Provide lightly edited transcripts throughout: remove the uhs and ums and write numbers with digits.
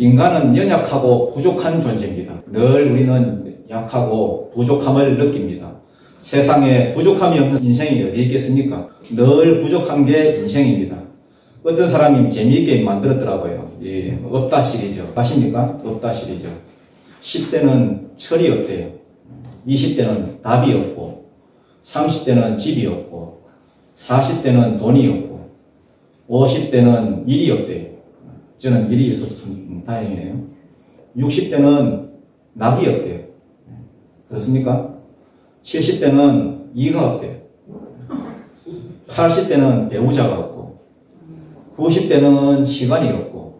인간은 연약하고 부족한 존재입니다. 늘 우리는 약하고 부족함을 느낍니다. 세상에 부족함이 없는 인생이 어디 있겠습니까? 늘 부족한 게 인생입니다. 어떤 사람이 재미있게 만들었더라고요. 예, 없다 시리즈. 아십니까? 없다 시리즈. 10대는 철이 없대요. 20대는 답이 없고, 30대는 집이 없고, 40대는 돈이 없고, 50대는 일이 없대요. 저는 일이 있어서 참 다행이네요. 60대는 낙이 없대요. 그렇습니까? 70대는 이가 없대요. 80대는 배우자가 없고, 90대는 시간이 없고,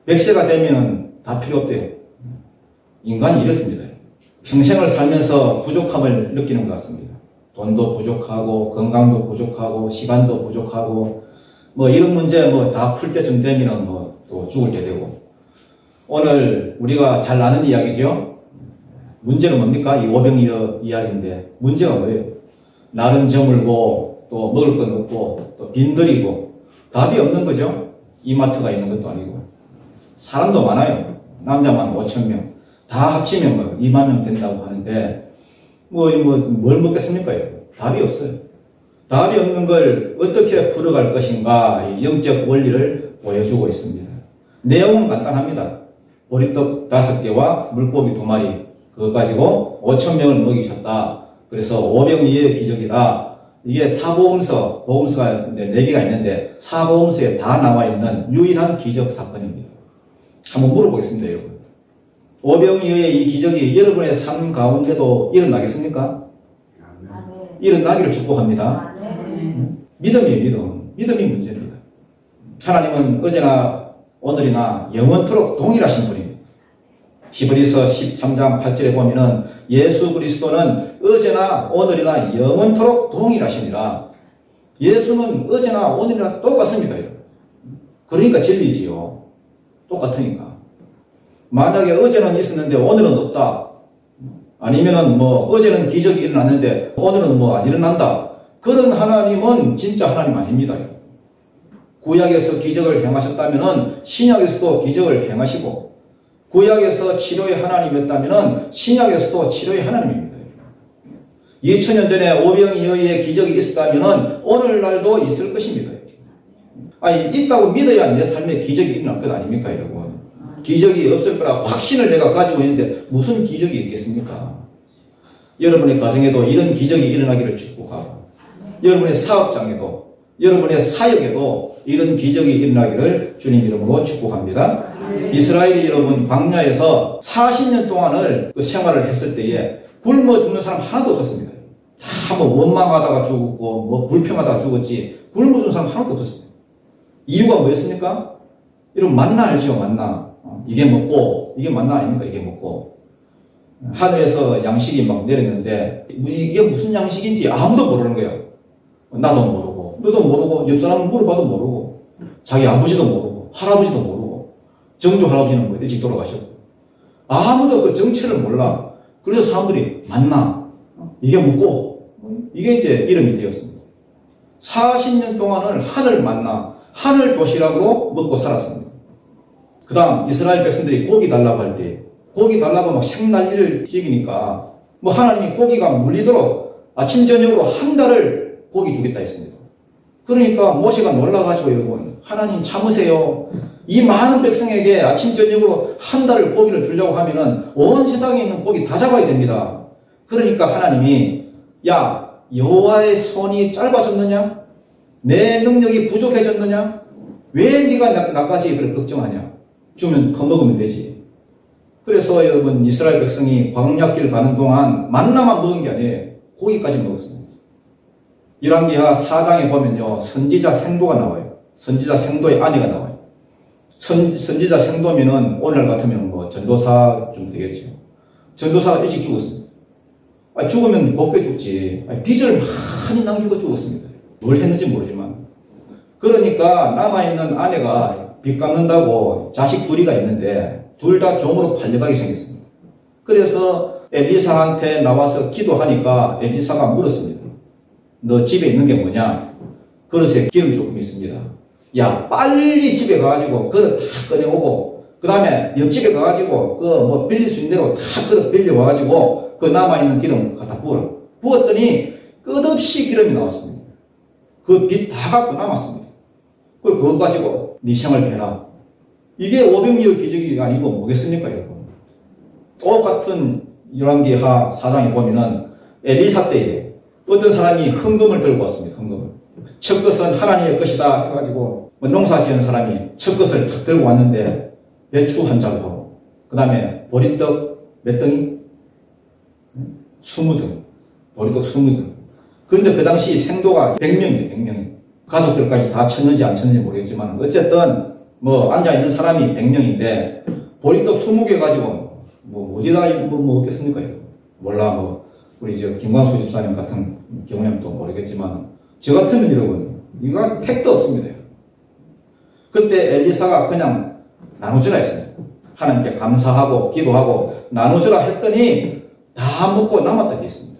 100세가 되면 다 필요 없대요. 인간이 이렇습니다. 평생을 살면서 부족함을 느끼는 것 같습니다. 돈도 부족하고, 건강도 부족하고, 시간도 부족하고, 뭐 이런 문제 뭐 다 풀 때쯤 되면 뭐 또 죽을 때 되고. 오늘 우리가 잘 아는 이야기죠? 문제는 뭡니까? 이 오병이어 이야기인데, 문제가 뭐예요? 날은 저물고, 또 먹을 건 없고, 또 빈들이고, 답이 없는 거죠? 이마트가 있는 것도 아니고. 사람도 많아요. 남자만 5,000명. 다 합치면 뭐 2만 명 된다고 하는데, 뭘 먹겠습니까? 답이 없어요. 답이 없는 걸 어떻게 풀어갈 것인가, 이 영적 원리를 보여주고 있습니다. 내용은 간단합니다. 보리떡 5개와 물고기 2마리, 그거 가지고 5,000명을 먹이셨다. 그래서 오병이어의 기적이다. 이게 사복음서, 복음서가 4개가 있는데 사복음서에 다 나와 있는 유일한 기적 사건입니다. 한번 물어보겠습니다, 여러분. 오병이어의 이 기적이 여러분의 삶 가운데도 일어나겠습니까? 일어나기를 축복합니다. 믿음이에요, 믿음. 믿음이 문제입니다. 하나님은 어제나 오늘이나 영원토록 동일하신 분입니다. 히브리서 13장 8절에 보면은 예수 그리스도는 어제나 오늘이나 영원토록 동일하시니라. 예수는 어제나 오늘이나 똑같습니다. 그러니까 진리지요. 똑같으니까. 만약에 어제는 있었는데 오늘은 없다. 아니면은 뭐 어제는 기적이 일어났는데 오늘은 뭐 안 일어난다. 그런 하나님은 진짜 하나님 아닙니다. 구약에서 기적을 행하셨다면은 신약에서도 기적을 행하시고, 구약에서 치료의 하나님이었다면은 신약에서도 치료의 하나님입니다. 2000년 전에 오병이어의 기적이 있었다면은 오늘날도 있을 것입니다. 아니, 있다고 믿어야 내 삶에 기적이 일어날 것 아닙니까, 여러분? 기적이 없을 거라 확신을 내가 가지고 있는데 무슨 기적이 있겠습니까? 여러분의 가정에도 이런 기적이 일어나기를 축복하고, 여러분의 사업장에도, 여러분의 사역에도 이런 기적이 일어나기를 주님 이름으로 축복합니다. 이스라엘이 여러분 광야에서 40년 동안을 그 생활을 했을 때에 굶어 죽는 사람 하나도 없었습니다. 다 뭐 원망하다가 죽었고 뭐 불평하다가 죽었지 굶어 죽는 사람 하나도 없었습니다. 이유가 뭐였습니까? 여러분 만나 알죠? 만나. 이게 먹고, 이게 만나 아닙니까? 이게 먹고. 하늘에서 양식이 막 내렸는데 이게 무슨 양식인지 아무도 모르는 거예요. 나도 모르고, 너도 모르고, 옆 사람은 물어봐도 모르고, 자기 아버지도 모르고, 할아버지도 모르고, 정조 할아버지는 뭐 일찍 돌아가셨고, 아무도 그 정체를 몰라. 그래서 사람들이 만나, 이게 먹고, 이게 이제 이름이 되었습니다. 40년 동안을 하늘 만나, 하늘 도시락으로 먹고 살았습니다. 그 다음 이스라엘 백성들이 고기 달라고 할 때, 고기 달라고 막 생난리를 찍으니까 뭐 하나님이 고기가 물리도록 아침 저녁으로 한 달을 고기 주겠다 했습니다. 그러니까 모세가 놀라가지고 여러분, 하나님 참으세요. 이 많은 백성에게 아침 저녁으로 한 달을 고기를 주려고 하면은 온 세상에 있는 고기 다 잡아야 됩니다. 그러니까 하나님이, 야, 여호와의 손이 짧아졌느냐? 내 능력이 부족해졌느냐? 왜 네가 나까지 그렇게 걱정하냐? 주면 겁먹으면 되지. 그래서 여러분, 이스라엘 백성이 광야길 가는 동안 만나만 먹은 게 아니에요. 고기까지 먹었습니다. 열왕기하 4장에 보면요, 선지자 생도가 나와요. 선지자 생도의 아내가 나와요. 선지자 생도면은 오늘 같으면 뭐 전도사 좀 되겠죠. 전도사가 일찍 죽었습니다. 죽으면 곱게 죽지. 빚을 많이 남기고 죽었습니다. 뭘 했는지 모르지만. 그러니까 남아있는 아내가 빚 갚는다고 자식 둘이가 있는데 둘 다 종으로 팔려가게 생겼습니다. 그래서 엘리사한테 나와서 기도하니까 엘리사가 물었습니다. 너 집에 있는 게 뭐냐? 그릇에 기름 조금 있습니다. 야, 빨리 집에 가가지고 그릇 다 꺼내오고, 그 다음에 옆집에 가가지고 그 빌릴 수 있는 대로 다 그릇 빌려와가지고 그 남아있는 기름 갖다 부어라. 부었더니 끝없이 기름이 나왔습니다. 그 빛 다 갖고 남았습니다. 그걸 그거 가지고 네 생을 해라. 이게 오병이어 기적이 아니고 뭐겠습니까, 여러분? 똑같은 열왕기하 4장에 보면은 엘리사 때에 어떤 사람이 헌금을 들고 왔습니다. 헌금을. 첫 것은 하나님의 것이다 해가지고 농사 지은 사람이 첫 것을 탁 들고 왔는데 배추 한 자루 하고 그 다음에 보리떡 몇 덩이? 20등. 보리떡 20등. 그런데 그 당시 생도가 100명이죠. 100명이. 가족들까지 다 쳤는지 안 쳤는지 모르겠지만 어쨌든 뭐 앉아있는 사람이 100명인데 보리떡 20개 가지고 뭐 어디다 먹겠습니까? 몰라 우리 김광수 집사님 같은 경우는 또 모르겠지만 저 같으면 여러분 이거 택도 없습니다. 그때 엘리사가 그냥 나눠주라 했습니다. 하나님께 감사하고 기도하고 나눠주라 했더니 다 먹고 남았다 했습니다.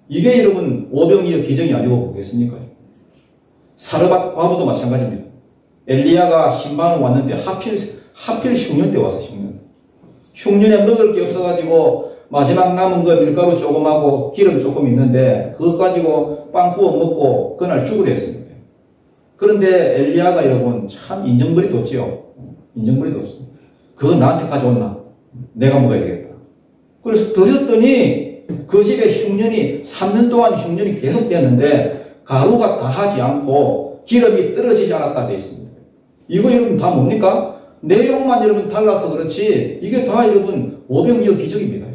이게 여러분 오병이어 기적이 아니고 뭐겠습니까? 사르밧 과부도 마찬가지입니다. 엘리야가 신방을 왔는데 하필 흉년 때 왔어. 흉년에 먹을 게 없어가지고 마지막 남은 거 밀가루 조금하고 기름 조금 있는데 그거 가지고 빵 구워 먹고 그날 죽으려 했습니다. 그런데 엘리야가 여러분 참 인정벌이도 없지요. 인정벌이도 없어. 그거 나한테 가져온나? 내가 먹어야 되겠다. 그래서 드렸더니 그 집에 흉년이 3년 동안 흉년이 계속되었는데 가루가 다 하지 않고 기름이 떨어지지 않았다 되어 있습니다. 이거 여러분 다 뭡니까? 내용만 여러분 달라서 그렇지 이게 다 여러분 오병이어 기적입니다.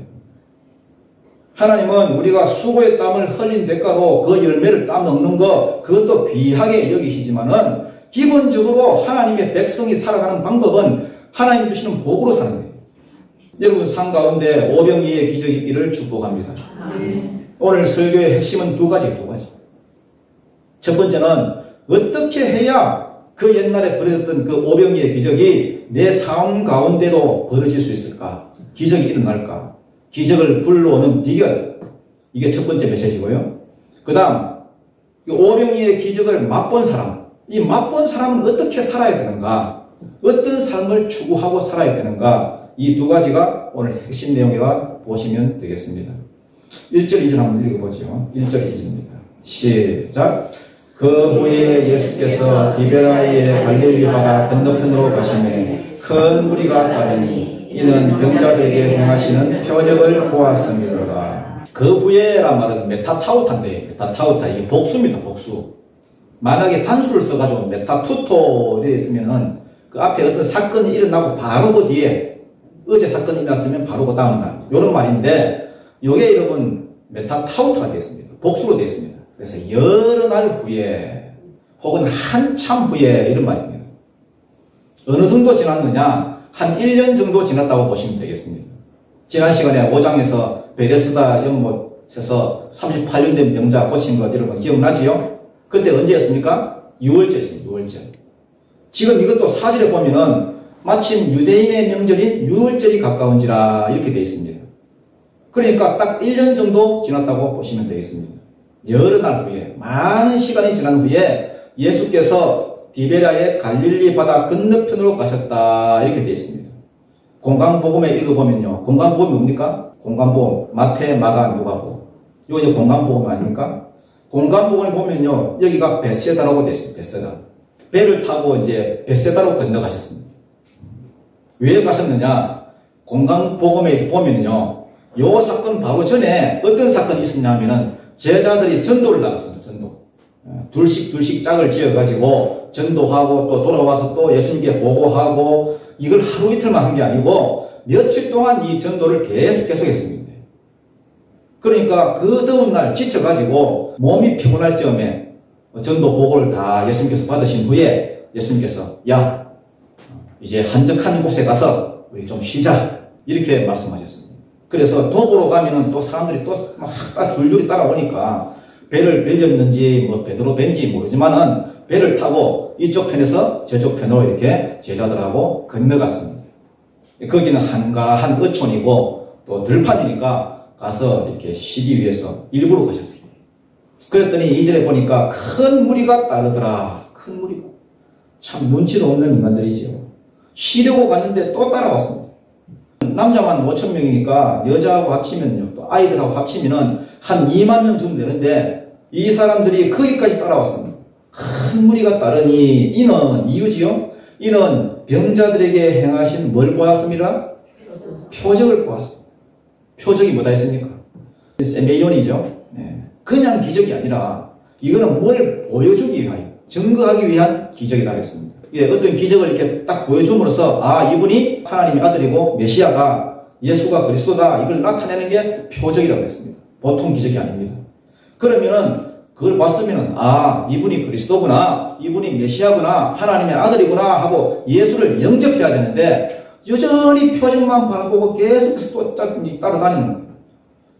하나님은 우리가 수고의 땀을 흘린 대가로 그 열매를 따먹는 거 그것도 귀하게 여기시지만은 기본적으로 하나님의 백성이 살아가는 방법은 하나님 주시는 복으로 사는 거예요. 여러분 삶 가운데 오병이의 기적이 있기를 축복합니다. 오늘 설교의 핵심은 두 가지. 첫 번째는 어떻게 해야 그 옛날에 벌어졌던 그 오병이의 기적이 내 삶 가운데도 벌어질 수 있을까? 기적이 일어날까? 기적을 불러오는 비결. 이게 첫 번째 메시지고요. 그 다음 오병이의 기적을 맛본 사람. 이 맛본 사람은 어떻게 살아야 되는가? 어떤 삶을 추구하고 살아야 되는가? 이 두 가지가 오늘 핵심 내용이라 보시면 되겠습니다. 1절 2절 한번 읽어보죠. 1절 2절입니다. 시작. 그 후에 예수께서 디베라의 갈릴리 바다 건너편으로 가시매 큰 무리가 따르니 이는 병자들에게 행하시는 표적을 보았습니다. 그 후에란 말은 메타타우타인데 메타타우타 이게 복수입니다. 복수. 만약에 단수를 써가지고 메타투토 이래 있으면은 그 앞에 어떤 사건이 일어나고 바로 그 뒤에 어제 사건이 일어났으면 바로 그 다음날 이런 말인데 이게 여러분 메타타우타가 되어 있습니다. 복수로 되어 있습니다. 그래서 여러 날 후에 혹은 한참 후에 이런 말입니다. 어느 정도 지났느냐? 한 1년 정도 지났다고 보시면 되겠습니다. 지난 시간에 5장에서 베데스다 연못에서 38년 된 병자 고친 것 이런 거 기억나지요? 그때 언제였습니까? 6월절이었습니다. 6월절. 지금 이것도 사실에 보면은 마침 유대인의 명절인 6월절이 가까운지라 이렇게 되어 있습니다. 그러니까 딱 1년 정도 지났다고 보시면 되겠습니다. 여러 날 후에 많은 시간이 지난 후에 예수께서 디베라의 갈릴리 바다 건너편으로 가셨다 이렇게 되어 있습니다. 공간복음에 읽어보면요. 공간복음이 뭡니까? 공간복음 마태, 마가, 누가복음. 이거 이제 공간복음 아닙니까? 공간복음에 보면요. 여기가 벳세다라고 되어 있습니다. 벳세다. 배를 타고 이제 벳세다로 건너가셨습니다. 왜 가셨느냐? 공간복음에 보면요. 요 사건 바로 전에 어떤 사건이 있었냐 하면은 제자들이 전도를 나갔습니다. 전도. 둘씩 짝을 지어가지고 전도하고 또 돌아와서 또 예수님께 보고하고 이걸 하루 이틀만 한 게 아니고 며칠 동안 이 전도를 계속했습니다. 그러니까 그 더운 날 지쳐가지고 몸이 피곤할 즈음에 전도 보고를 다 예수님께서 받으신 후에 예수님께서 야 이제 한적한 곳에 가서 우리 좀 쉬자 이렇게 말씀하셨습니다. 그래서 도보로 가면은 또 사람들이 또 막 줄줄이 따라오니까 배를 빌렸는지 뭐 베드로 벤지 모르지만은 배를 타고 이쪽 편에서 저쪽 편으로 이렇게 제자들하고 건너갔습니다. 거기는 한가한 어촌이고 또 들판이니까 가서 이렇게 쉬기 위해서 일부러 가셨어요. 그랬더니 2절에 보니까 큰 무리가 따르더라. 큰 무리가. 참 눈치도 없는 인간들이지요. 쉬려고 갔는데 또 따라왔습니다. 남자만 5,000명이니까 여자하고 합치면요, 또 아이들하고 합치면은 한 2만 명 정도 되는데 이 사람들이 거기까지 따라왔습니다. 큰 무리가 따르니 이는 이유지요. 이는 병자들에게 행하신 뭘 보았습니다? 표적을 보았습니다. 표적이 뭐다 했습니까? 세메이온이죠. 그냥 기적이 아니라 이거는 뭘 보여주기 위하여, 증거하기 위한 기적이다 했습니다. 어떤 기적을 이렇게 딱 보여줌으로써 아, 이분이 하나님의 아들이고 메시아가 예수가 그리스도다, 이걸 나타내는 게 표적이라고 했습니다. 보통 기적이 아닙니다. 그러면은 그걸 봤으면은 아, 이분이 그리스도구나, 이분이 메시아구나, 하나님의 아들이구나 하고 예수를 영접해야 되는데 여전히 표적만 바라보고 계속해서 또 따라다니는 거예요.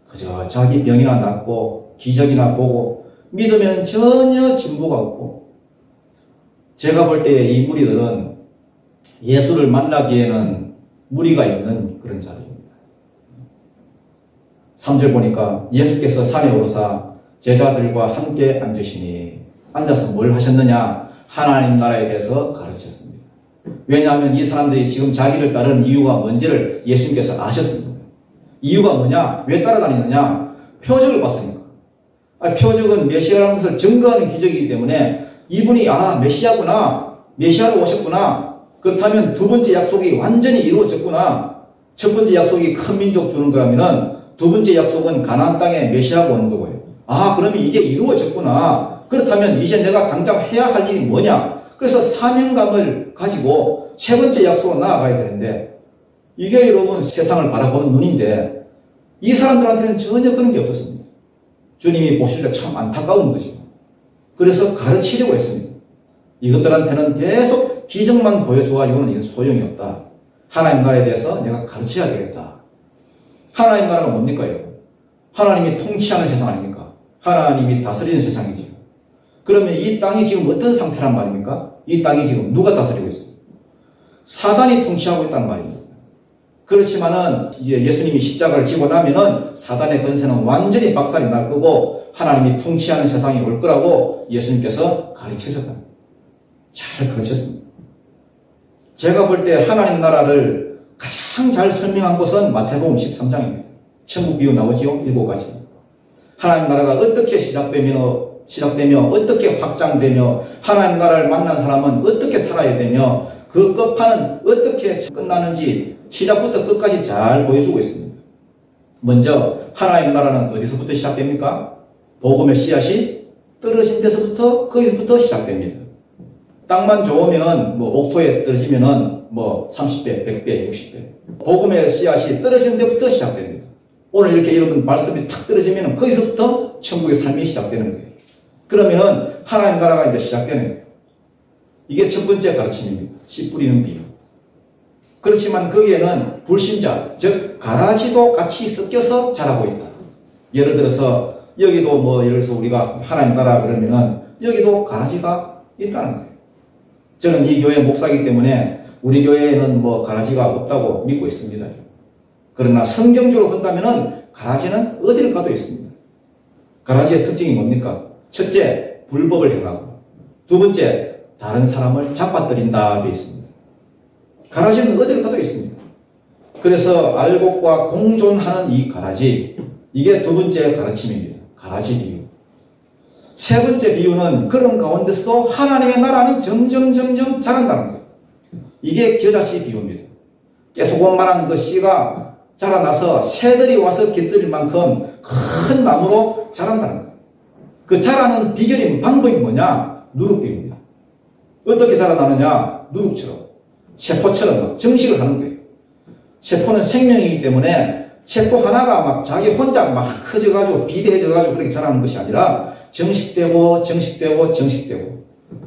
그저 자기 병이나 낫고 기적이나 보고 믿으면 전혀 진보가 없고, 제가 볼 때 이 무리들은 예수를 만나기에는 무리가 있는 그런 자들입니다. 3절 보니까 예수께서 산에 오르사 제자들과 함께 앉으시니, 앉아서 뭘 하셨느냐? 하나님 나라에 대해서 가르쳤습니다. 왜냐하면 이 사람들이 지금 자기를 따르는 이유가 뭔지를 예수님께서 아셨습니다. 이유가 뭐냐? 왜 따라다니느냐? 표적을 봤으니까. 표적은 메시아라는 것을 증거하는 기적이기 때문에 이분이 아, 메시아구나, 메시아로 오셨구나, 그렇다면 두 번째 약속이 완전히 이루어졌구나. 첫 번째 약속이 큰 민족 주는 거라면은 두 번째 약속은 가나안 땅에 메시아가 오는 거고요. 아, 그러면 이게 이루어졌구나. 그렇다면 이제 내가 당장 해야 할 일이 뭐냐? 그래서 사명감을 가지고 세 번째 약속으로 나아가야 되는데, 이게 여러분 세상을 바라보는 눈인데 이 사람들한테는 전혀 그런 게 없었습니다. 주님이 보실 때 참 안타까운 거죠. 그래서 가르치려고 했습니다. 이것들한테는 계속 기적만 보여줘가지고는 이건 소용이 없다. 하나님 나라에 대해서 내가 가르쳐야 되겠다. 하나님 나라가 뭡니까? 하나님이 통치하는 세상 아닙니까? 하나님이 다스리는 세상이지요. 그러면 이 땅이 지금 어떤 상태란 말입니까? 이 땅이 지금 누가 다스리고 있어요? 사단이 통치하고 있다는 말입니다. 그렇지만은 이제 예수님이 십자가를 지고 나면은 사단의 권세는 완전히 박살이 날 거고 하나님이 통치하는 세상이 올 거라고 예수님께서 가르치셨다. 잘 가르쳤습니다. 제가 볼 때 하나님 나라를 가장 잘 설명한 것은 마태복음 13장입니다. 천국 비유 나오지요? 7가지. 하나님 나라가 어떻게 시작되며 어떻게 확장되며 하나님 나라를 만난 사람은 어떻게 살아야 되며 그 끝판은 어떻게 끝나는지 시작부터 끝까지 잘 보여주고 있습니다. 먼저 하나님 나라는 어디서부터 시작됩니까? 복음의 씨앗이 떨어진 데서부터, 거기서부터 시작됩니다. 땅만 좋으면 옥토에 떨어지면은 30배, 100배, 60배. 복음의 씨앗이 떨어진 데부터 시작됩니다. 오늘 이렇게 이런 말씀이 탁 떨어지면은 거기서부터 천국의 삶이 시작되는 거예요. 그러면은 하나님 나라가 이제 시작되는 거예요. 이게 첫 번째 가르침입니다. 씨 뿌리는 비유. 그렇지만 거기에는 불신자, 즉 가라지도 같이 섞여서 자라고 있다. 예를 들어서 여기도 예를 들어서 우리가 하나님 나라 그러면은 여기도 가라지가 있다는 거예요. 저는 이 교회 목사이기 때문에 우리 교회에는 가라지가 없다고 믿고 있습니다. 그러나 성경적으로 본다면은 가라지는 어디를 가도 있습니다. 가라지의 특징이 뭡니까? 첫째, 불법을 행하고, 두 번째, 다른 사람을 잡아뜨린다 되어 있습니다. 가라지는 어디를 가도 있습니다. 그래서 알곡과 공존하는 이 가라지, 이게 두 번째 가르침입니다. 가라지 비유. 세 번째 비유는 그런 가운데서도 하나님의 나라는 점점 자란다는 거예요. 이게 겨자씨 비유입니다. 깨소금만한 그 씨가 자라나서 새들이 와서 깃들일 만큼 큰 나무로 자란다는 거예요. 그 자라는 비결인 방법이 뭐냐? 누룩비입니다. 어떻게 자라나느냐? 누룩처럼, 세포처럼 정식을 하는 거예요. 세포는 생명이기 때문에 세포 하나가 자기 혼자 커져가지고 비대해져가지고 그렇게 자라는 것이 아니라 정식되고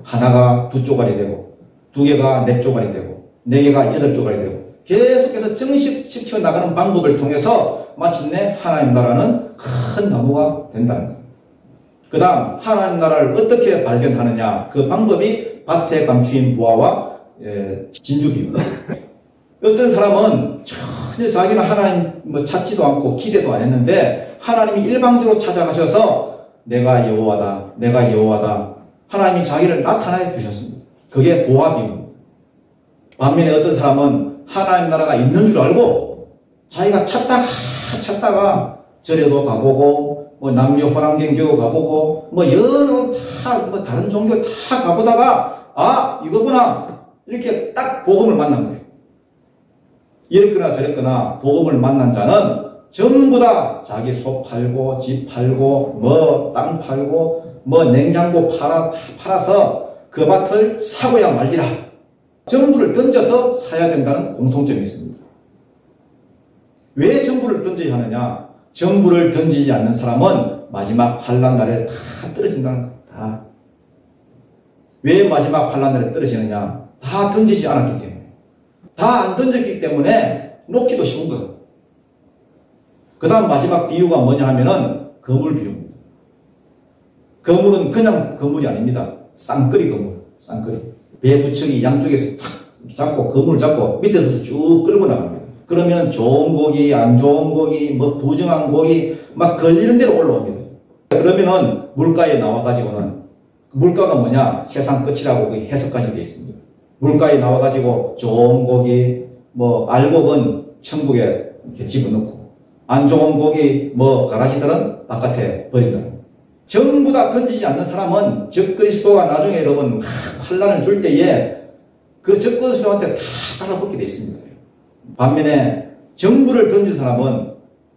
하나가 2쪼가리 되고, 2개가 4쪼가리 되고, 4개가 8쪼가리 되고, 계속해서 정식시켜 나가는 방법을 통해서 마침내 하나님 나라는 큰 나무가 된다는 거예요. 그 다음 하나님 나라를 어떻게 발견하느냐? 그 방법이 밭에 감추인 보화와 진주비입니다. 어떤 사람은 전혀 자기는 하나님 찾지도 않고 기대도 안 했는데 하나님이 일방적으로 찾아가셔서 내가 여호와다, 내가 여호와다. 하나님이 자기를 나타내 주셨습니다. 그게 보화 비유입니다. 반면에 어떤 사람은 하나님 나라가 있는 줄 알고 자기가 찾다가 절에도 가보고 뭐 남녀 호남경교 가보고 뭐 여러 뭐 다른 종교 다 가보다가 아 이거구나 이렇게 딱 복음을 만난 거예요. 이랬거나 저랬거나 복음을 만난 자는 전부 다 자기 소 팔고 집 팔고 뭐 땅 팔고 뭐 냉장고 팔아서 그 밭을 사고야 말리라. 전부를 던져서 사야 된다는 공통점이 있습니다. 왜 전부를 던져야 하느냐? 전부를 던지지 않는 사람은 마지막 환난 날에 다 떨어진다는 겁니다. 왜 마지막 환난 날에 떨어지느냐? 다 던지지 않았기 때문에. 다 안 던졌기 때문에 놓기도 쉬운 거예요. 그 다음 마지막 비유가 뭐냐 하면은 거물 비유입니다. 거물은 그냥 거물이 아닙니다. 쌍끌이 거물, 쌍끌이. 배 부척이 양쪽에서 탁 잡고 거물을 잡고 밑에서 쭉 끌고 나갑니다. 그러면 좋은 고기, 안 좋은 고기, 뭐 부정한 고기 막 걸리는 대로 올라옵니다. 그러면은 물가에 나와가지고는 물가가 뭐냐? 세상 끝이라고 해석까지 되어 있습니다. 물가에 나와가지고 좋은 고기, 뭐 알곡은 천국에 이렇게 집어넣고 안 좋은 고기, 뭐 가라지들은 바깥에 버린다. 전부 다 던지지 않는 사람은 적그리스도가 나중에 여러분 환난을 줄 때에 그 적그리스도한테 다 달라붙게 되어 있습니다. 반면에 전부를 던진 사람은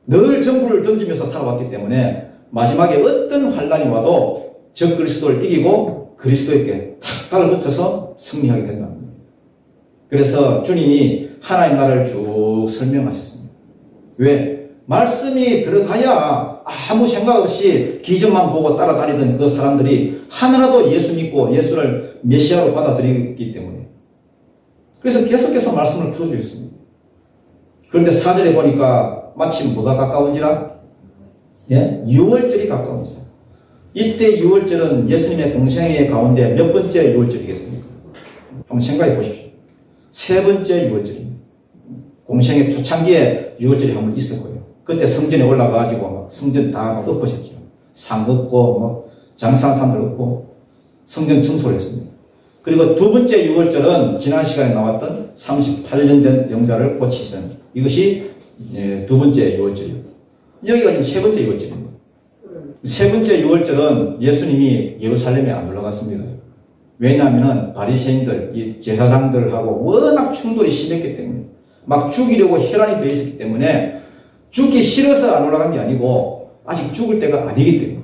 늘 전부를 던지면서 살아왔기 때문에 마지막에 어떤 환난이 와도 적그리스도를 이기고 그리스도에게 탁 달라붙어서 승리하게 된다는 겁니다. 그래서 주님이 하나님 나라를 쭉 설명하셨습니다. 왜? 말씀이 들어가야 아무 생각 없이 기적만 보고 따라다니던 그 사람들이 하나라도 예수 믿고 예수를 메시아로 받아들이기 때문에. 그래서 계속해서 말씀을 풀어주셨습니다. 그런데 4절에 보니까 마침 뭐가 가까운지라? 예? 6월절이 가까운지라. 이때 6월절은 예수님의 공생애 가운데 몇 번째 6월절이겠습니까? 한번 생각해 보십시오. 세 번째 6월절입니다. 공생애 초창기에 6월절이 한 번 있었고요. 그때 성전에 올라가가지고 막 성전 다 엎으셨죠. 상 엎고, 뭐, 장사한 사람들 엎고, 성전 청소를 했습니다. 그리고 두 번째 6월절은 지난 시간에 나왔던 38년 된 병자를 고치시는 이것이 두 번째 6월절이에요. 여기가 지금 세 번째 6월절입니다. 세 번째 6월절은 예수님이 예루살렘에 안 올라갔습니다. 왜냐하면 바리새인들, 이 제사장들하고 워낙 충돌이 심했기 때문에 막 죽이려고 혈안이 되어 있었기 때문에 죽기 싫어서 안 올라간 게 아니고 아직 죽을 때가 아니기 때문에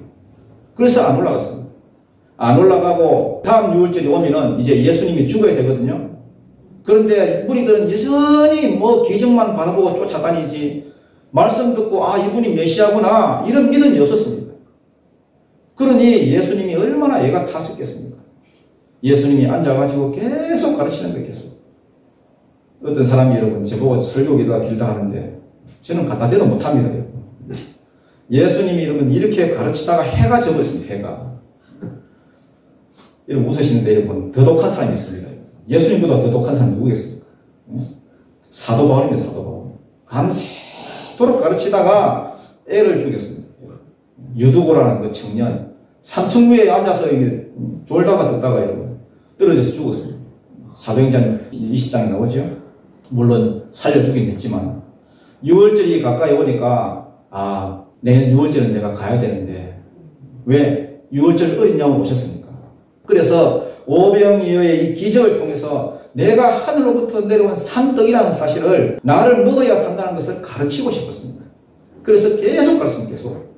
그래서 안 올라갔습니다. 안 올라가고 다음 6월절이 오면은 이제 예수님이 죽어야 되거든요. 그런데 무리들은 여전히 뭐 기적만 바라보고 쫓아다니지 말씀 듣고 아 이분이 메시아구나 이런 믿음이 없었습니다. 그러니 예수님이 얼마나 애가 탔었겠습니까? 예수님이 앉아가지고 계속 가르치는 거예요. 계속. 어떤 사람이 여러분 저보고 설교 길다 하는데 저는 갖다 대도 못합니다. 예수님이 여러분 이렇게 가르치다가 해가 져버렸습니다. 해가. 여러분 웃으시는데 여러분 더 독한 사람이 있습니다. 예수님보다 더 독한 사람이 누구겠습니까? 사도 바울입니다. 사도 바울. 밤새도록 가르치다가 애를 죽였습니다. 유두고라는 그 청년 3층 위에 앉아서 졸다가 듣다가 여러분 떨어져서 죽었습니다. 사도행전 20장에 나오죠. 물론 살려 죽긴 했지만 6월절이 가까이 오니까 아 내년 6월절은 내가 가야 되는데 왜 6월절 어린 양을 오셨습니까? 그래서 오병이어의 이 기적을 통해서 내가 하늘로부터 내려온 산떡이라는 사실을 나를 먹어야 산다는 것을 가르치고 싶었습니다. 그래서 계속 가르칩니다. 계속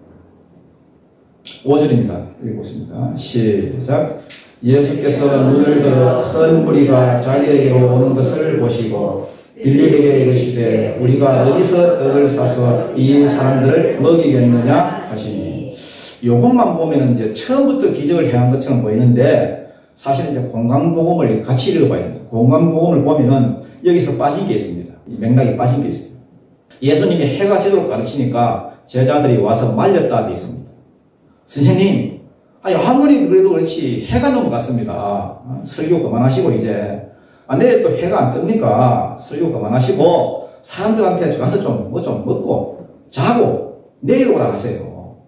5절입니다. 읽어보겠습니다. 시작. 예수께서 눈을 들어 큰 무리가 자기에게로 오는 것을 보시고 빌립에게 이르시되 우리가 어디서 떡을 사서 이 사람들을 먹이겠느냐 하시니 요것만 보면 이제 처음부터 기적을 행한 것처럼 보이는데 사실은 이제 공강복음을 같이 읽어봐야 됩니다. 공강복음을 보면은 여기서 빠진 게 있습니다. 이 맥락이 빠진 게 있어요. 예수님이 해가 지도록 가르치니까 제자들이 와서 말렸다 되어 있습니다. 선생님, 아니 아무리 그래도 그렇지 해가 넘어갔습니다. 설교 그만하시고 이제 내일 또 해가 안 뜹니까? 설교 그만하시고 사람들한테 가서 좀 먹고 자고 내일 오라 하세요.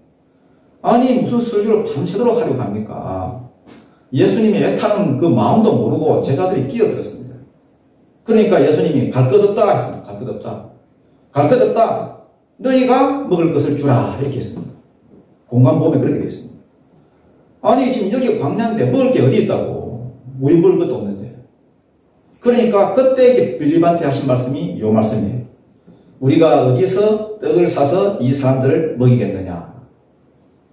아니 무슨 설교를 밤새도록 하려고 합니까? 예수님이 애타는 그 마음도 모르고 제자들이 끼어들었습니다. 그러니까 예수님이 갈 것 없다 했습니다. 갈 것 없다. 갈 것 없다. 너희가 먹을 것을 주라. 이렇게 했습니다. 공간 보면 그렇게 되어 있습니다. 아니, 지금 여기 광야인데 먹을 게 어디 있다고. 우리 먹을 것도 없는데. 그러니까 그때 이제 빌립한테 하신 말씀이 요 말씀이에요. 우리가 어디서 떡을 사서 이 사람들을 먹이겠느냐.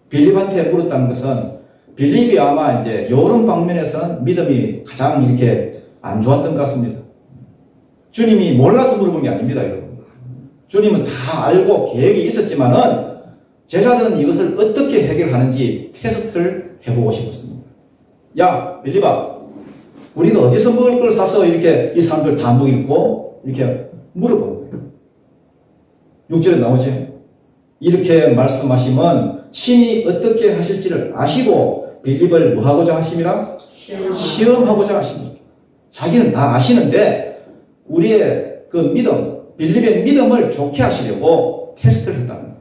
빌립한테 물었다는 것은 빌립이 아마 이제 요런 방면에서는 믿음이 가장 이렇게 안 좋았던 것 같습니다. 주님이 몰라서 물어본 게 아닙니다, 여러분. 주님은 다 알고 계획이 있었지만은 제자들은 이것을 어떻게 해결하는지 테스트를 해보고 싶었습니다. 야, 빌립아, 우리가 어디서 먹을 걸 사서 이렇게 이 사람들 다 먹이고 이렇게 물어보는 거예요. 6절에 나오죠. 이렇게 말씀하시면 신이 어떻게 하실지를 아시고 빌립을 뭐 하고자 하심이라? 시험하고자 하십니다. 자기는 다 아시는데 우리의 그 믿음, 빌립의 믿음을 좋게 하시려고 테스트를 했다는 거예요.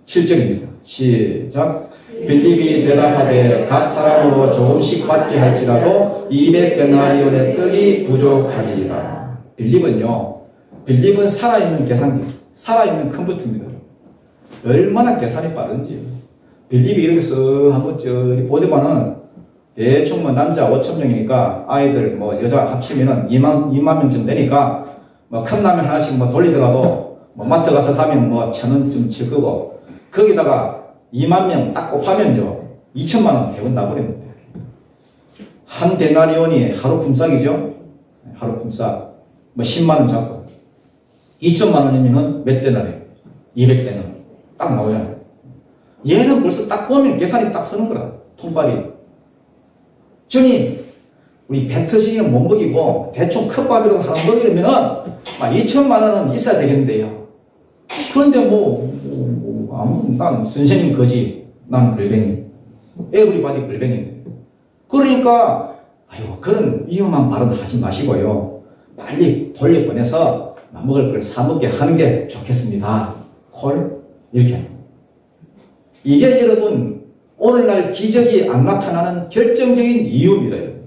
7절입니다. 시작. 빌립이 대답하되 각 사람으로 조금씩 받게 할지라도 200데나리온의 떡이 부족하리이다. 빌립은 살아있는 계산기, 살아있는 컴퓨터입니다. 얼마나 계산이 빠른지. 빌립이 이렇게 쓱 한번 저기 보더만은 대충 뭐 남자 5,000명이니까 아이들 뭐 여자 합치면은 2만 명쯤 되니까 뭐 컵라면 하나씩 뭐 돌리더라도 뭐 마트 가서 가면 뭐 1,000원쯤 칠 거고 거기다가 2만 명 딱 곱하면요 2천만 원 대본 나버립니다. 한 데나리온이 하루 품삯이죠. 하루 품삯 뭐 10만 원 잡고 2천만 원이면은 몇 데나리? 200데나리 딱 나오잖아요. 얘는 벌써 딱 보면 계산이 딱 서는 거라. 통발이. 주님, 우리 배 터지기는 못 먹이고 대충 컵밥이라도 하나 먹이려면은 2천만 원은 있어야 되겠는데요. 그런데 난 선생님 거지, 난 글뱅이. 에브리바디 글뱅인데. 그러니까 아이고 그런 위험한 발언 하지 마시고요. 빨리 돌려보내서 먹을 걸 사먹게 하는 게 좋겠습니다. 콜? 이렇게 합니다. 이게 여러분 오늘날 기적이 안 나타나는 결정적인 이유입니다. 여러분.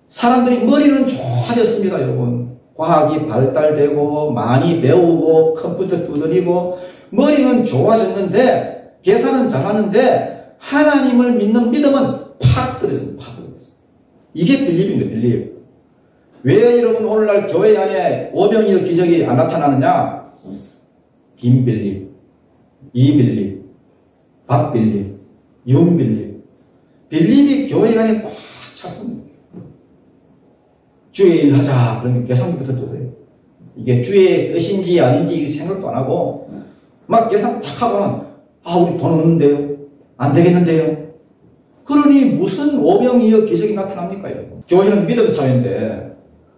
사람들이 머리는 좋아졌습니다. 여러분. 과학이 발달되고 많이 배우고 컴퓨터 두드리고 머리는 좋아졌는데 계산은 잘하는데 하나님을 믿는 믿음은 팍 떨어졌습니다. 팍 떨어졌습니다. 이게 빌립입니다. 빌립. 왜 여러분 오늘날 교회 안에 오병이어 기적이 안 나타나느냐? 김빌립, 이빌립, 박빌립, 윤빌립. 빌립이 교회 안에 꽉 찼습니다. 주의 일 하자. 그러면 계산부터 또 돼요. 이게 주의 뜻인지 아닌지 생각도 안 하고 막 계산 탁 하고는 우리 돈 없는데요. 안 되겠는데요. 그러니 무슨 오병이어 기적이 나타납니까? 교회는 믿음 사회인데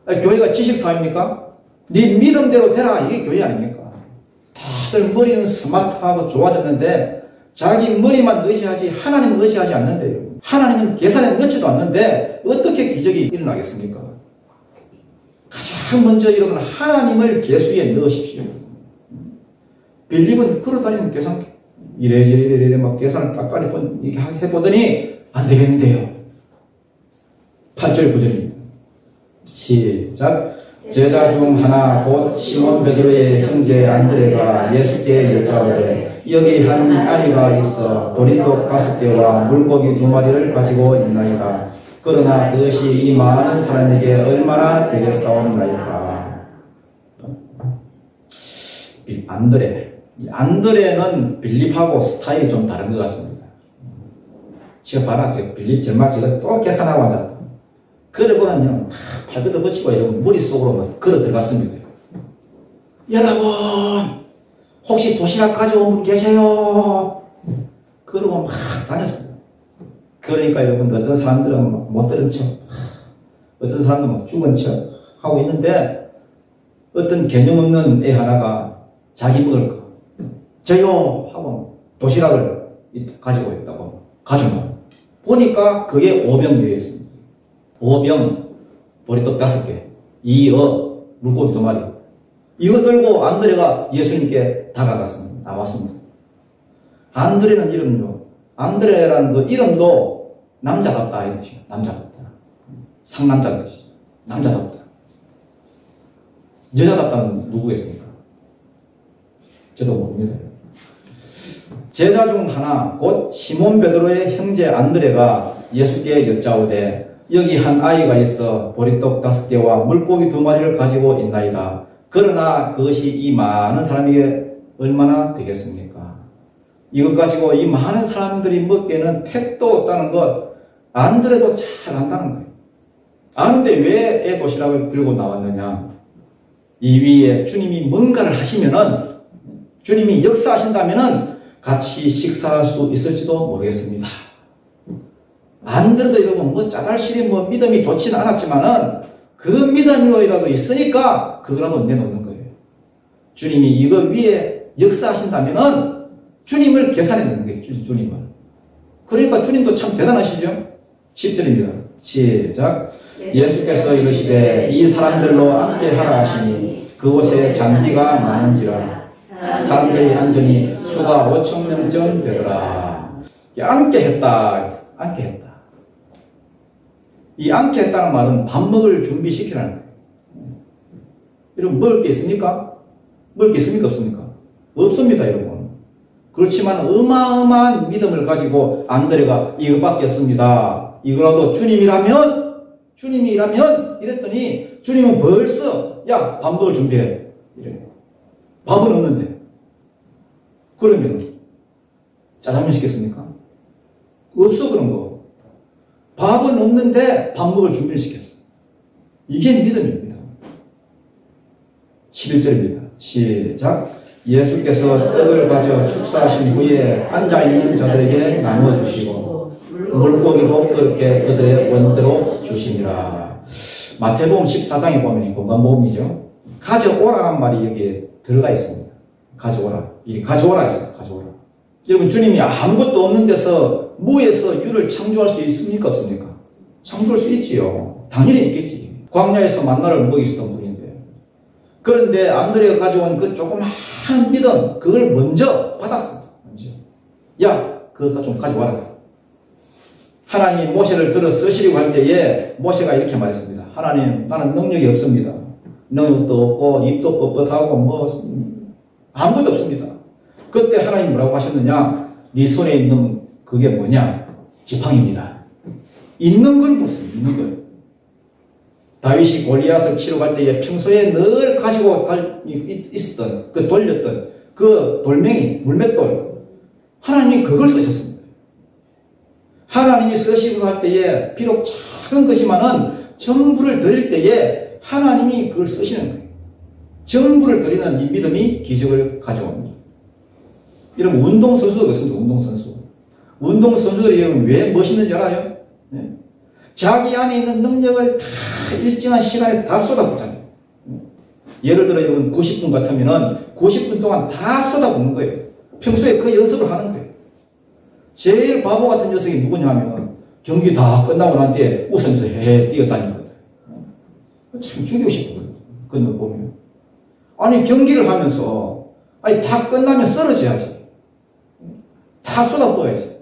교회가 지식 사회입니까? 네 믿음대로 되라. 이게 교회 아닙니까? 다들 머리는 스마트하고 좋아졌는데 자기 머리만 의지하지 하나님은 의지하지 않는데요. 하나님은 계산에 넣지도 않는데 어떻게 기적이 일어나겠습니까? 가장 먼저 여러분 하나님을 계수에 넣으십시오. 빌립은 걸어다니는 계산 이래저래 막 계산을 딱 이렇게 해보더니 안 되겠는데요. 8절 9절입니다. 시작. 제자 중 하나 곧 시몬 베드로의 형제 안드레가 예수께 여짜오되 여기 한 아이가 있어 보리떡 5개와 물고기 2마리를 가지고 있나이다. 그러나 그것이 이 많은 사람에게 얼마나 되겠사옵나이까. 안드레는 빌립하고 스타일이 좀 다른 것 같습니다. 지금 봐라, 지금 빌립 정말 지금 또 계산하고 앉았다. 그러고는 팔 걷어 붙이고 머릿속으로 걸어 들어갔습니다. 여러분, 혹시 도시락 가져온 분 계세요? 그러고 막 다녔습니다. 그러니까 여러분, 어떤 사람들은 못 들은 척, 어떤 사람들은 막 죽은 척 하고 있는데, 어떤 개념 없는 애 하나가 자기 먹을 거, 저요! 하고 도시락을 가지고 있다고. 가져가. 보니까 그게 오병이어였습니다. 오병, 보리떡 5개, 이어, 물고기 2마리. 이거 들고 안드레가 예수님께 다가갔습니다. 나왔습니다. 안드레는 이름요. 안드레라는 그 이름도 남자답다 이 뜻이야. 남자답다. 상남자는 뜻이야. 남자답다. 여자답다는 누구겠습니까? 저도 모릅니다. 제자 중 하나 곧 시몬 베드로의 형제 안드레가 예수께 여짜오되 여기 한 아이가 있어 보리떡 5개와 물고기 2마리를 가지고 있나이다. 그러나 그것이 이 많은 사람에게 얼마나 되겠습니까? 이것 가지고 이 많은 사람들이 먹기에는 택도 없다는 것 안드레도 잘 안다는 거예요. 아는데 왜 애 도시락을 들고 나왔느냐? 이 위에 주님이 뭔가를 하시면은, 주님이 역사하신다면은 같이 식사할 수 있을지도 모르겠습니다. 안드레도 여러분 뭐 짜잘시리 뭐 믿음이 좋지는 않았지만은 그 믿음이라도 있으니까 그거라도 내놓는 거예요. 주님이 이거 위에 역사하신다면은 주님을 계산해 놓는 거예요. 주님을. 그러니까 주님도 참 대단하시죠? 10절입니다. 시작. 예수께서 이르시되 이 사람들로 앉게 하라 하시니 그곳에 잔디가 많은지라 사람들이 앉으니 수가 5,000명쯤 되더라. 앉게 했다. 앉게 했다. 이 앉게 했다는 말은 밥 먹을 준비시키라는 거예요. 여러분 먹을 게 있습니까? 먹을 게 있습니까? 없습니까? 없습니다, 여러분. 그렇지만 어마어마한 믿음을 가지고 안드레가 이것밖에 없습니다. 이거라도 주님이라면 이랬더니 주님은 벌써 야, 밥 먹을 준비해. 이래. 밥은 없는데. 그러면 짜장면 시켰습니까? 없어 그런 거. 밥은 없는데 밥 먹을 준비를 시켰어. 이게 믿음입니다. 11절입니다. 시작. 예수께서 떡을 가져 축사하신 후에 앉아있는 자들에게 나누어주시고 물고기도 그렇게 그들의 원대로 주시니라. 마태복음 14장에 보면 공간복음이죠. 가져오라는 말이 여기에 들어가 있습니다. 가져오라. 이 가져오라 했어요. 가져오라. 여러분 주님이 아무것도 없는 데서 무에서 유를 창조할 수 있습니까? 없습니까? 창조할 수 있지요. 당연히 있겠지. 광야에서 만나를 먹이시던 분인데. 그런데 안드레가 가져온 그 조그마한 믿음 그걸 먼저 받았습니다. 먼저. 야, 그거 좀 가져와라. 하나님 모세를 들어 쓰시려고 할 때에 모세가 이렇게 말했습니다. 하나님 나는 능력이 없습니다. 능력도 없고 입도 뻣뻣하고 뭐 아무것도 없습니다. 그때 하나님 뭐라고 하셨느냐? 네 손에 있는 그게 뭐냐? 지팡이입니다. 있는 건 무슨 있는 거예요. 다윗이 골리앗을 치러 갈 때에 평소에 늘 가지고 있었던 그 돌렸던 그 돌멩이 물맷돌 하나님이 그걸 쓰셨습니다. 하나님이 쓰시고 할 때에 비록 작은 것이지만은 전부를 드릴 때에 하나님이 그걸 쓰시는 거예요. 전부를 드리는 이 믿음이 기적을 가져옵니다. 여러분 운동선수도 그렇습니다. 운동선수. 운동선수들이 왜 멋있는지 알아요? 네? 자기 안에 있는 능력을 다 일정한 시간에 다 쏟아붓잖아요. 예를 들어 여러분 90분 같으면은 90분 동안 다 쏟아붓는 거예요. 평소에 그 연습을 하는 거예요. 제일 바보 같은 녀석이 누구냐 하면 경기 다 끝나고 난 뒤에 웃으면서 뛰어다니거든. 참 죽이고 싶거든요. 그런 거 보면. 아니 경기를 하면서 아니 다 끝나면 쓰러져야지. 다 쏟아부어야지.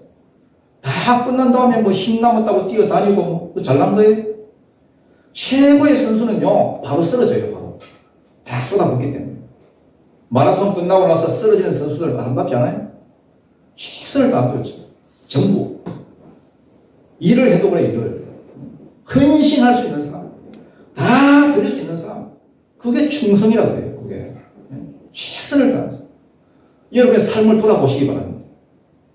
다 끝난 다음에 뭐 힘 남았다고 뛰어다니고 뭐 잘난 거예요? 최고의 선수는요 바로 쓰러져요. 바로 다 쏟아붓기 때문에. 마라톤 끝나고 나서 쓰러지는 선수들 아름답지 않아요? 최선을 다하죠. 전부 일을 해도 그래. 일을 헌신할 수 있는 사람, 다 드릴 수 있는 사람, 그게 충성이라고 해요. 그게 최선을 다하는 사람. 여러분의 삶을 돌아보시기 바랍니다.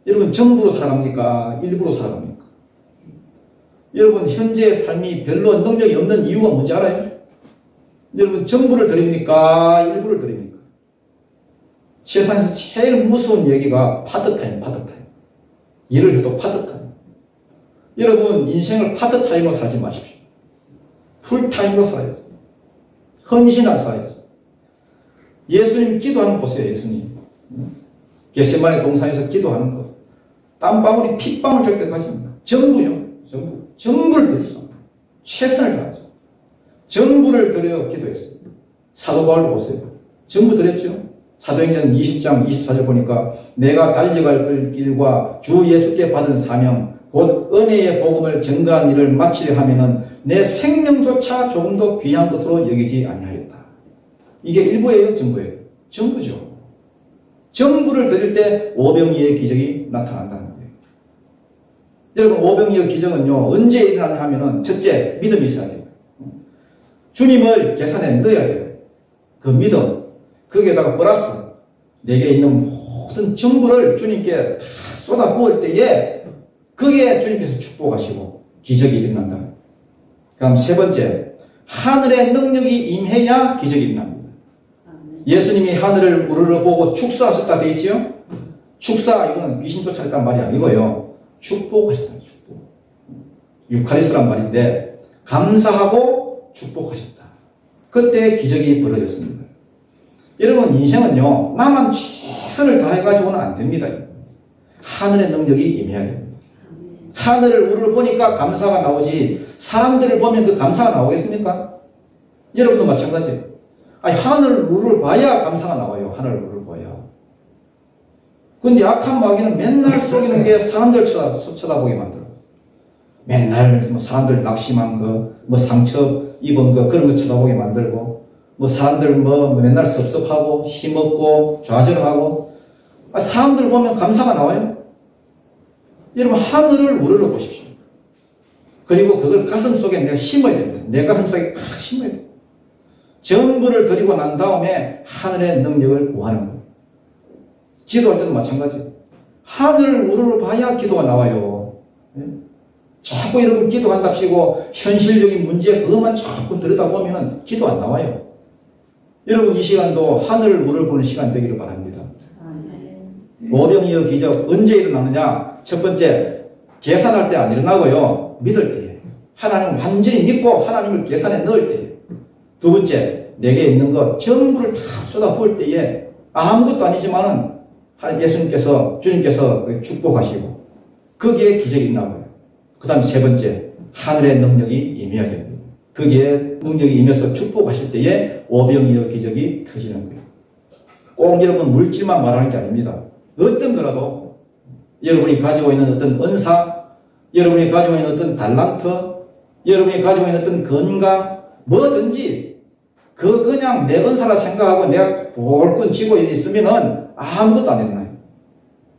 여러분 전부로 살아갑니까? 일부로 살아갑니까? 여러분 현재의 삶이 별로 능력이 없는 이유가 뭔지 알아요? 여러분 전부를 드립니까? 일부를 드립니까? 세상에서 제일 무서운 얘기가 파트타임, 파트타임. 일을 해도 파트타임. 여러분 인생을 파트타임으로 살지 마십시오. 풀타임으로 살아야죠. 헌신하고 살아야죠. 예수님 기도하는 거 보세요. 예수님 겟세마네 동산에서 기도하는 거 땀방울이 핏방울 될 때까지입니다. 전부요. 전부를 드리죠. 최선을 다하죠. 전부를 드려 기도했습니다. 사도 바울도 보세요. 전부 드렸죠. 사도행전 20장 24절 보니까 내가 달려갈 길과 주 예수께 받은 사명 곧 은혜의 복음을 증거한 일을 마치려 하면은 내 생명조차 조금 더 귀한 것으로 여기지 아니하였다. 이게 일부예요, 전부예요? 전부죠. 전부를 드릴 때 오병이의 기적이 나타난다는 거예요. 여러분, 오병이의 기적은요, 언제 일어나냐 하면은 첫째, 믿음이 있어야 돼요. 주님을 계산에 넣어야 돼요. 그 믿음, 거기에다가 플러스 내게 있는 모든 전부를 주님께 다 쏟아 부을 때에 거기에 주님께서 축복하시고 기적이 일어난다. 그럼 세 번째, 하늘의 능력이 임해야 기적이 일어납니다. 예수님이 하늘을 우르르 보고 축사하셨다 돼 있지요? 축사, 이거는 귀신 쫓아냈단 말이 아니고요. 축복하셨다, 축복. 유카리스트란 말인데, 감사하고 축복하셨다. 그때 기적이 벌어졌습니다. 여러분, 인생은요, 나만 최선을 다해가지고는 안 됩니다. 하늘의 능력이 임해야 됩니다. 하늘을 우르르 보니까 감사가 나오지, 사람들을 보면 그 감사가 나오겠습니까? 여러분도 마찬가지예요. 아니, 하늘을 우르르 봐야 감사가 나와요. 하늘을 우르르 봐야. 근데 악한 마귀는 맨날 속이는 게 사람들 쳐다보게 만들어요. 맨날 뭐 사람들 낙심한 거, 뭐 상처 입은 거, 그런 거 쳐다보게 만들고, 뭐 사람들 뭐 맨날 섭섭하고 힘없고 좌절하고, 사람들 보면 감사가 나와요. 여러분, 하늘을 우러러 보십시오. 그리고 그걸 가슴 속에 내가 심어야 됩니다. 내 가슴 속에 팍 심어야 됩니다. 전부를 드리고 난 다음에 하늘의 능력을 구하는 거예요. 기도할 때도 마찬가지예요. 하늘을 우러러 봐야 기도가 나와요. 자꾸 여러분 기도한답시고 현실적인 문제 그것만 자꾸 들여다보면 기도 안 나와요. 여러분, 이 시간도 하늘을 우러러 보는 시간 되기를 바랍니다. 오병이어 기적 언제 일어나느냐? 첫 번째, 계산할 때 안 일어나고요. 믿을 때에. 하나님을 완전히 믿고 하나님을 계산에 넣을 때에. 두 번째, 내게 있는 것 전부를 다 쏟아부을 때에 아무것도 아니지만은 예수님께서, 주님께서 축복하시고 거기에 기적이 있나봐요. 그 다음 세 번째, 하늘의 능력이 임해야 됩니다. 거기에 능력이 임해서 축복하실 때에 오병이어 기적이 터지는 거예요. 꼭 여러분 물질만 말하는 게 아닙니다. 어떤 거라도 여러분이 가지고 있는 어떤 은사, 여러분이 가지고 있는 어떤 달란트, 여러분이 가지고 있는 어떤 건강, 뭐든지 그냥 내 은사라 생각하고 내가 볼끈 쥐고 있으면은 아무것도 안 했나요?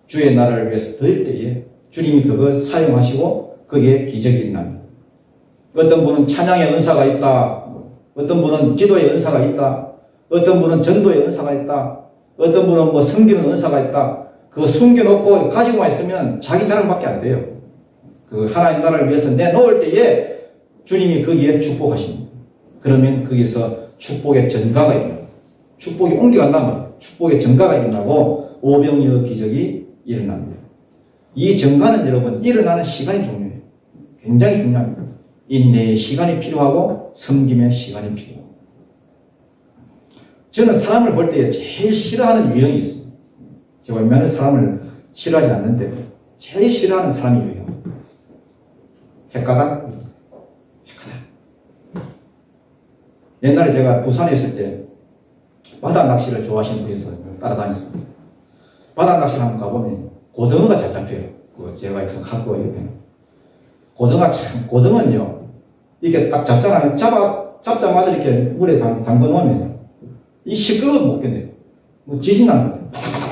주의 나라를 위해서 드릴 때에 주님이 그걸 사용하시고 거기에 기적이 일어납니다. 어떤 분은 찬양의 은사가 있다. 어떤 분은 기도의 은사가 있다. 어떤 분은 전도의 은사가 있다. 어떤 분은 뭐 섬기는 은사가 있다. 그거 숨겨놓고 가지고만 있으면 자기 자랑밖에 안 돼요. 그 하나님 나라를 위해서 내놓을 때에 주님이 거기에 축복하십니다. 그러면 거기서 축복의 전가가 일어나고 축복이 옮겨간단 말이에요. 축복의 전가가 일어나고 오병이어 기적이 일어납니다. 이 전가는 여러분 일어나는 시간이 중요해요. 굉장히 중요합니다. 인내의 시간이 필요하고 섬김의 시간이 필요하고. 저는 사람을 볼 때 제일 싫어하는 유형이 있습니다. 제가 웬만한 사람을 싫어하지 않는데 제일 싫어하는 사람이 유형. 헷가닥? 옛날에 제가 부산에 있을 때 바다 낚시를 좋아하시는 분이 있어서 따라다녔습니다. 바다 낚시를 한번 가보면 고등어가 잘 잡혀요. 제가 있던 학교 옆에. 고등어는요, 이렇게 딱 잡잖아요. 잡자마자 이렇게 물에 담궈 놓으면 이 시끄러워도 못 견뎌요. 뭐 지진 나는 것 같아요.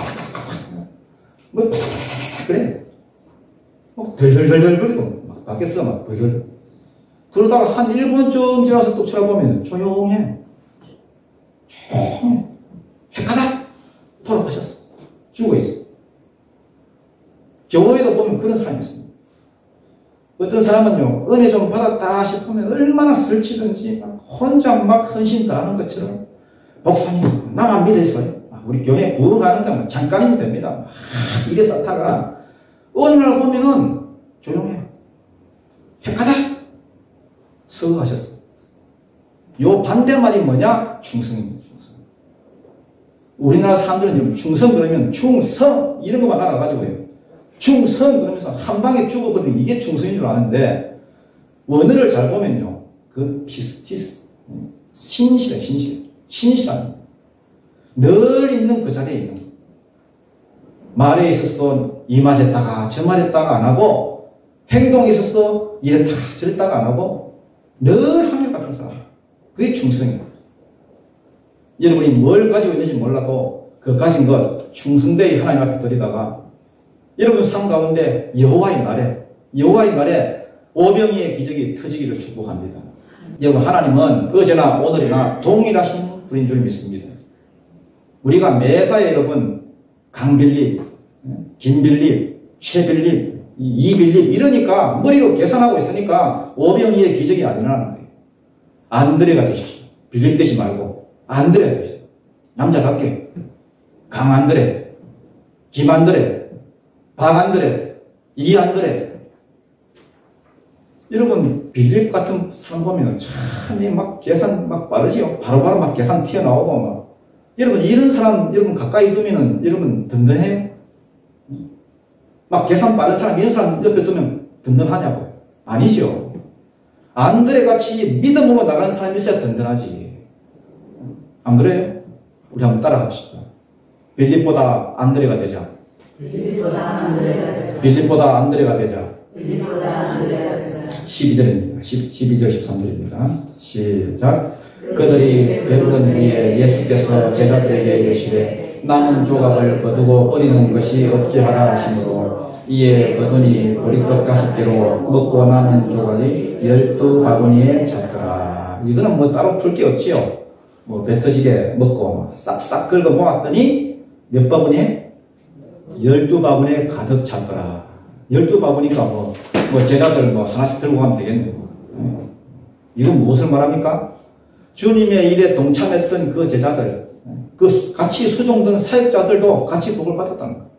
뭐, 그래. 막 덜덜덜덜거리고 막 밖에서 막 벌벌. 그러다가 한 1분쯤 지나서 뚝 쳐다보면 조용해. 조용해. 헷가닥 돌아가셨어. 죽어 있어. 교회에도 보면 그런 사람이 있습니다. 어떤 사람은요, 은혜 좀 받았다 싶으면 얼마나 설치든지 혼자 막 헌신 다하는 것처럼 목사님, 나만 믿으세요. 우리 교회 부흥하는 건 잠깐이면 됩니다. 이래 쌓다가 어느 날 보면은 조용해요. 헷가닥 서 하셨어. 요 반대말이 뭐냐? 충성입니다. 충성. 우리나라 사람들은 충성 그러면 충성 이런 것만 알아가지고요. 충성 그러면서 한 방에 죽어버리면 이게 충성인 줄 아는데 원어를 잘 보면요. 그 피스티스 신실합니다. 늘 있는 그 자리에 있는 거. 말에 있어서도 이 말 했다가 저 말 했다가 안 하고 행동에 있어서도 이랬다 저랬다가 안 하고 늘 한결같은 사람. 그게 충성이에요. 여러분이 뭘 가지고 있는지 몰라도 그 가진 것 충성되이 하나님 앞에 드리다가 여러분 삶 가운데 여호와의 날에 오병이의 기적이 터지기를 축복합니다. 여러분 하나님은 어제나 오늘이나 동일하신 분인 줄 믿습니다. 우리가 매사에 여러분 강빌립, 김빌립, 최빌립, 이빌립 이러니까 머리로 계산하고 있으니까 오병이의 기적이 안 일어나는 거예요. 안드레가 되십시오. 빌립 되지 말고 안드레가 되십시오. 남자답게 강안드레, 김안드레, 박안드레, 이안드레. 여러분 빌립 같은 사람 보면 참 막 계산 막 빠르지요. 바로바로 막 계산 튀어나오고 막. 여러분 이런 사람 여러분 가까이 두면은 여러분 든든해요? 막 계산 빠른 사람 이런 사람 옆에 두면 든든하냐고요? 아니죠. 안드레 같이 믿음으로 나가는 사람이 있어야 든든하지. 안 그래요? 우리 한번 따라갑시다. 빌립보다 안드레가 되자. 빌립보다 안드레가 되자. 12절입니다. 12절 13절입니다. 시작. 그들이 배부른 위에 예수께서 제자들에게 이르시되 남은 조각을 거두고 버리는 것이 없게 하라 하시므로 이에 거두니 보리떡 5개로 먹고 남은 조각이 12바구니에 찼더라. 이거는 뭐 따로 풀 게 없지요. 뭐 배 터지게 먹고 싹싹 긁어 모았더니 몇 바구니에? 12바구니에 가득 찼더라. 12바구니가 뭐 제자들 뭐 하나씩 들고 가면 되겠네요. 이건 무엇을 말합니까? 주님의 일에 동참했던 그 제자들, 그 같이 수종된 사역자들도 같이 복을 받았다는 거예요.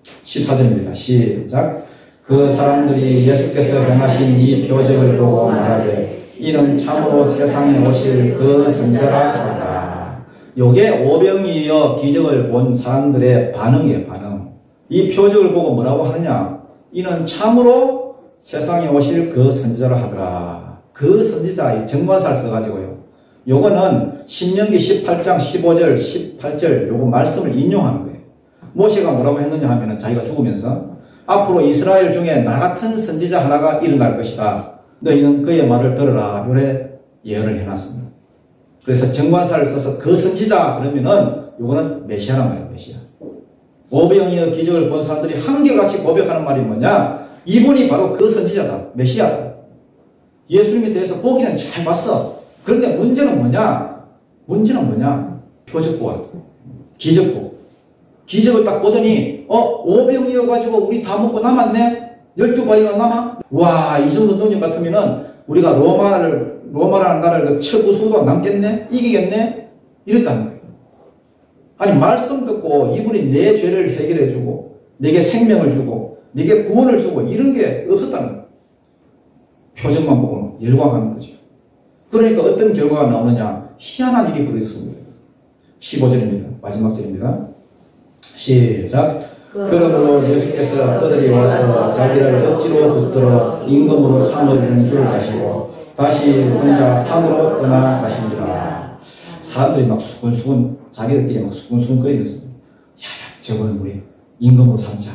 14절입니다. 시작. 그 사람들이 예수께서 행하신 이 표적을 보고 말하되 이는 참으로 세상에 오실 그 선지자라 하다. 요게 오병이어 기적을 본 사람들의 반응이에요. 반응. 이 표적을 보고 뭐라고 하느냐? 이는 참으로 세상에 오실 그 선지자라 하더라. 그 선지자, 이 정관사를 써가지고요. 요거는 신명기 18장 15절, 18절 요거 말씀을 인용하는 거예요. 모세가 뭐라고 했느냐 하면은 자기가 죽으면서 앞으로 이스라엘 중에 나 같은 선지자 하나가 일어날 것이다. 너희는 그의 말을 들으라. 요래 예언을 해놨습니다. 그래서 정관사를 써서 그 선지자 그러면은 요거는 메시아란 말이에요. 메시아. 오병이어 기적을 본 사람들이 한결같이 고백하는 말이 뭐냐? 이분이 바로 그 선지자다. 메시아다. 예수님에 대해서 보기는 잘 봤어. 그런데 문제는 뭐냐? 표적 보아. 기적 보고. 기적을 딱 보더니, 오병이어가지고 우리 다 먹고 남았네? 12바위가 남아? 와, 이 정도 능력 같으면은 우리가 로마라는 나라를 쳐부수도 남겠네? 이기겠네? 이랬다는 거예요. 아니, 말씀 듣고 이분이 내 죄를 해결해주고, 내게 생명을 주고, 내게 구원을 주고, 이런 게 없었다는 거예요. 표적만 보고 열광하는 거죠. 그러니까 어떤 결과가 나오느냐? 희한한 일이 벌어졌습니다. 15절입니다. 마지막 절입니다. 시작. 그러므로 예수께서 그들이 와서 자기를 억지로 붙들어 임금으로 삼으려는 줄 아시고 다시 혼자 산으로 떠나가십니다. 사람들이 막 수근수근 자기들끼리 막 수근수근 거리면서 야야 저거는 우리 임금으로 삼자.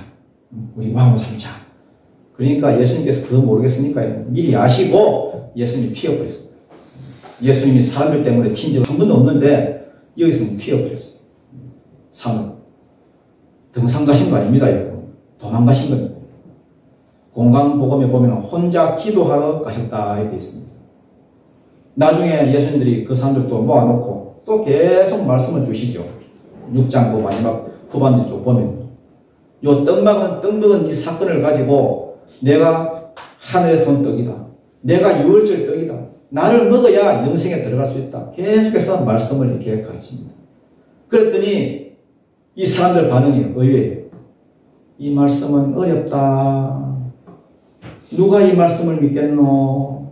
우리 왕으로 삼자. 그러니까 예수님께서 그거 모르겠으니까 미리 아시고 예수님이 튀어버렸습니다. 예수님이 사람들 때문에 튄 적은 한 번도 없는데 여기서는 튀어버렸어요. 산으로. 등산 가신 거 아닙니다. 여러분. 도망가신 겁니다. 공강복음에 보면 혼자 기도하러 가셨다 이렇게 있습니다. 나중에 예수님들이 그 사람들도 모아놓고 또 계속 말씀을 주시죠. 6장 그 마지막 후반지 쪽 보면 요 떡먹은 이 사건을 가지고 내가 하늘에서 온 떡이다. 내가 유월절 떡이다. 나를 먹어야 영생에 들어갈 수 있다. 계속해서 말씀을 이렇게 가르칩니다. 그랬더니 이 사람들 반응이 의외예요. 이 말씀은 어렵다. 누가 이 말씀을 믿겠노?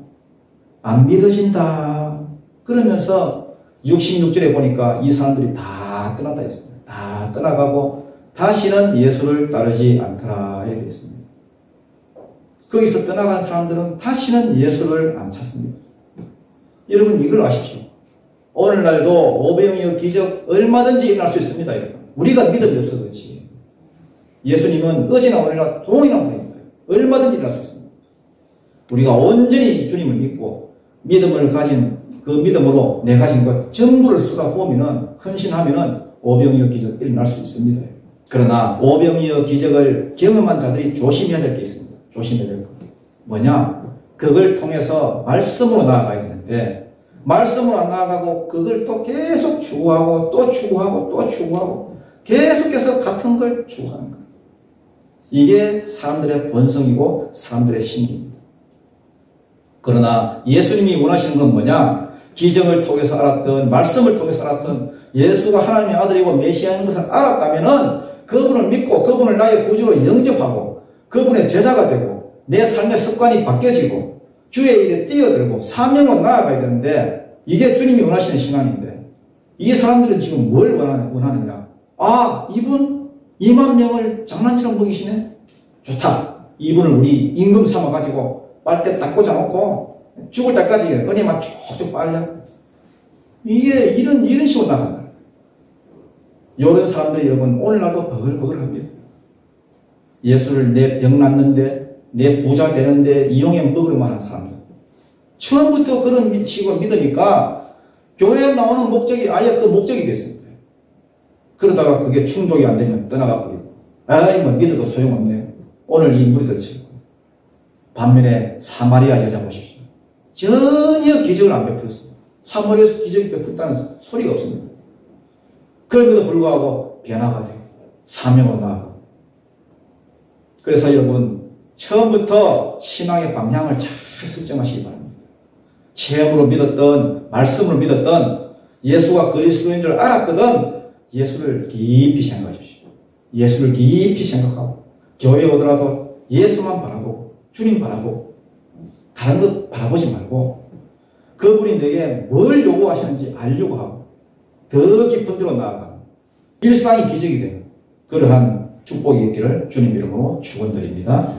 안 믿어진다. 그러면서 66절에 보니까 이 사람들이 다 떠났다 했습니다. 다 떠나가고 다시는 예수를 따르지 않더라 이렇게 했습니다. 거기서 떠나간 사람들은 다시는 예수를 안 찾습니다. 여러분 이걸 아십시오. 오늘날도 오병이어 기적 얼마든지 일어날 수 있습니다. 여러분. 우리가 믿음이 없어서 그렇지. 예수님은 어제나 오늘이나 동일한 분입니다. 얼마든지 일어날 수 있습니다. 우리가 온전히 주님을 믿고 믿음을 가진 그 믿음으로 내 가진 것 전부를 쏟아부으면은 헌신하면은 오병이어 기적 일어날 수 있습니다. 그러나 오병이어 기적을 경험한 자들이 조심해야 될 게 있습니다. 조심해야 될 것. 뭐냐? 그걸 통해서 말씀으로 나아가야 되는데 말씀으로 안 나아가고 그걸 또 계속 추구하고 또 추구하고 또 추구하고 계속해서 같은 걸 추구하는 거예요. 이게 사람들의 본성이고 사람들의 심리입니다. 그러나 예수님이 원하시는 건 뭐냐? 기적을 통해서 알았던 말씀을 통해서 알았던 예수가 하나님의 아들이고 메시아인 것을 알았다면은 그분을 믿고 그분을 나의 구주로 영접하고 그분의 제자가 되고 내 삶의 습관이 바뀌어지고 주의 일에 뛰어들고 사명으로 나아가야 되는데 이게 주님이 원하시는 신앙인데 이 사람들은 지금 뭘 원하느냐? 아, 이분 2만 명을 장난처럼 먹이시네? 좋다. 이분을 우리 임금 삼아가지고 빨대 딱 꽂아놓고 죽을 때까지 은혜만 쭉쭉 빨려. 이게 이런 식으로 나간다. 이런 사람들이 여러분 오늘날도 버글버글합니다. 예수를 내 병 낫는데 내 부자 되는데 이용해 먹으려고 하는 사람들. 처음부터 그런 식으로 믿으니까 교회에 나오는 목적이 아예 그 목적이 됐습니다. 그러다가 그게 충족이 안 되면 떠나가 버리고 아이 뭐 믿어도 소용없네. 오늘 이 무리들처럼. 반면에 사마리아 여자 보십시오. 전혀 기적을 안 베풀었어요. 사마리아에서 기적이 베풀었다는 소리가 없습니다. 그럼에도 불구하고 변화가 되고 사명으로 나아가고. 그래서 여러분 처음부터 신앙의 방향을 잘 설정하시기 바랍니다. 체험으로 믿었던 말씀으로 믿었던 예수가 그리스도인 줄 알았거든 예수를 깊이 생각하십시오. 예수를 깊이 생각하고 교회에 오더라도 예수만 바라보고 주님 바라보고 다른 것 바라보지 말고 그분이 내게 뭘 요구하시는지 알려고 하고 더 깊은 데로 나아가는 일상이 기적이 되는 그러한 축복이 있기를 주님 이름으로 축원드립니다.